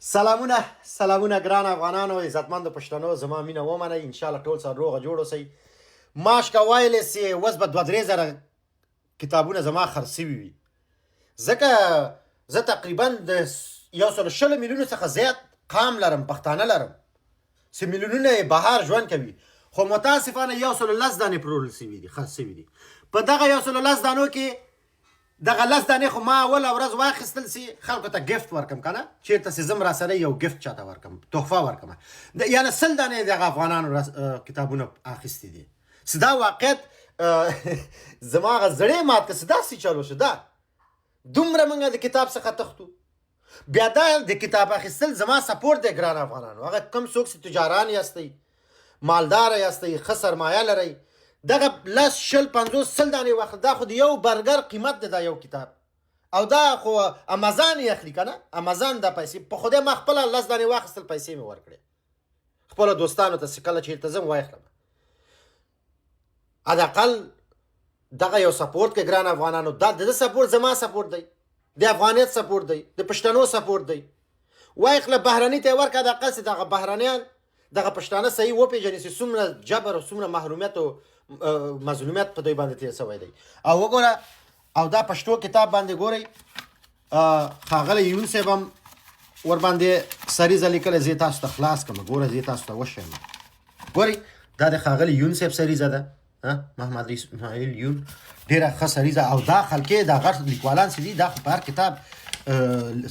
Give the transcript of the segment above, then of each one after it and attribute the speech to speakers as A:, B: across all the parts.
A: سلامونه ګران افغانانو عزتمند پښتنو زما مینه ومنئ ان شاء الله ټول سره روغه جوړ اوسئ ماشکه وایلی سي اوس به 2-3 زره کتابونه زما خرڅ سوي وي ځکه زه تقریبا د 120 میلیونو څخه زیات قام لرم پښتانه لرم چې میلیونونه یې بهر ژوند کوي خو متاسفانه 110 دانې پلورل سوي دي خرڅ سوي دي په دغه 110 دانو کې دغه 10 دانې خو ما اوله ورځ واخیستل سي خلکو ته ګفت ورکم کنه چیرته چې زم را سره یو ګفت چاته ورکم تحفه ورکم یعنی 100 دانې دغه افغانانو کتابونه اخیستي دي چې دا واقعیت زما هغه زړې مات که چې داسې چالو شو دا دومره موږ د کتاب څخه تښتو بیا دا د کتاب اخیستل زما سپورټ دی ګران افغانانو هغه کم څوک چې تجاران یاستئ مالداره یاستئ ښه سرمایه لرئ دغه 10-50 دانې واخل دا خو د یو برګر قیمت دی دا یو کتاب او دا خو آمازون یې اخلي که نه آمازون دا پیسې په خدای ما خپله 10 دانې واخیستل پیسې مې ورکړې خپلو دوستانو ته چې کله چېرته ځم واخلم حداقل دغه یو سپورټ کې ګران افغانانو دا د ده سپورټ زما سپورټ دی د افغانیت سپورټ دی د پښتنو سپورټ دی واخله بهرني ته یې ورکړه حداقل چې دغه بهرنیان دغه پښتانه صحیح وپېژني چې څومره جبر او څومره محرومیت او مظلومیت په دوی باندې تېر سوی دی او وګوره او دا پښتو کتاب باندې ګورئ ښاغلی یون صاحب هم ورباندې سریزه لیکلی زه یې تاسو ته خلاص کړم ګوره زه یې تاسو ته وښیم ګورئ دا د ښاغلي یون صاحب سریزه ده محمد اسماعیل یون ډېره ښه سریزه او دا خلکې دا غټ لیکوالان چې دي دا خو په هر کتاب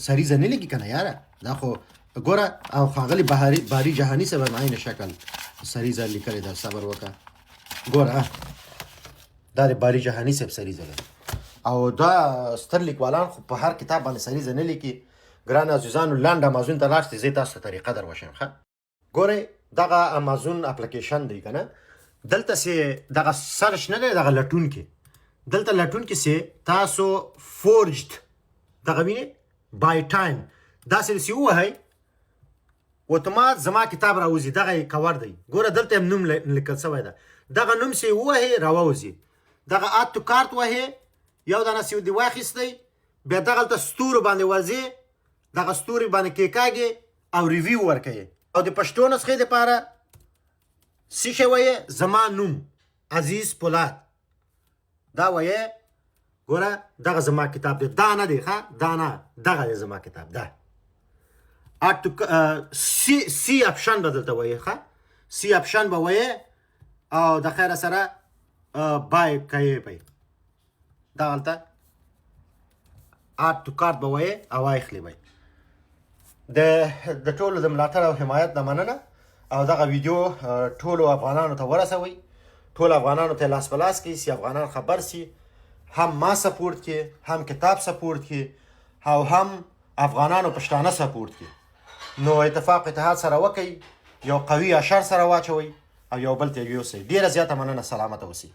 A: سریزه نه لیکي که نه یاره دا خو ګوره او ښاغلي باري جهاني صاحب هم عین شکل سریزه لیکلې ده صبر وکړه ګوره دا د باري جهاني صاحب سریزه ده او دا ستر لیکوالان خو په هر کتاب باندې سریزه نه لیکي ګران عزیزانو لنډ آمازون ته لاړ شئ زه تاسو ته طریقه در وښیم ښه ګورئ دغه آمازون اپلیکیشن دی که نه دلته چې دغه سرچ نه دی دغه لټونکي دلته لټونکي چې تاسو فورجد دغه وینئ بای ټایم داسې چې ووهئ اتومات زما کتاب راوځي دغه یې کور دی ګوره دلته هم نوم لیکل شوی ده دغه نوم چې ووهئ راووځي دغه اد تو کارت وهئ یو دانه چې دې واخیستی بیا دغلته ستورو باندې ورځئ دغه ستوري باندې کېکاږئ او ریویو ورکوئ او د پښتو نسخې دپاره څه شی وایې زما نوم عزیز پولاد دا وایې ګوره دغه زما کتاب دی دا نه دی ښه دا نه دغه دی زما کتاب دا سی اپشن به دلته وایې ښه سی اپشن به وایې او د خیره سره بای کوې به دغلته آد تو کارت به وایې او واخلې به د ټولو د ملاتړ او حمایت نه مننه او دغه ویډیو ټولو افغانانو ته ورسوئ ټول افغانانو ته لاس په لاس کړئ چې افغانان خبر سي هم ما سپورټ کړي هم کتاب سپورټ کړي او هم افغانانو پښتانه سپورټ کړي نو اتفاق اتحاد سره وکئ یو قوي اشر سره واچوئ او یو بل ته یوسئ ډېره زیاته مننه سلامته اوسئ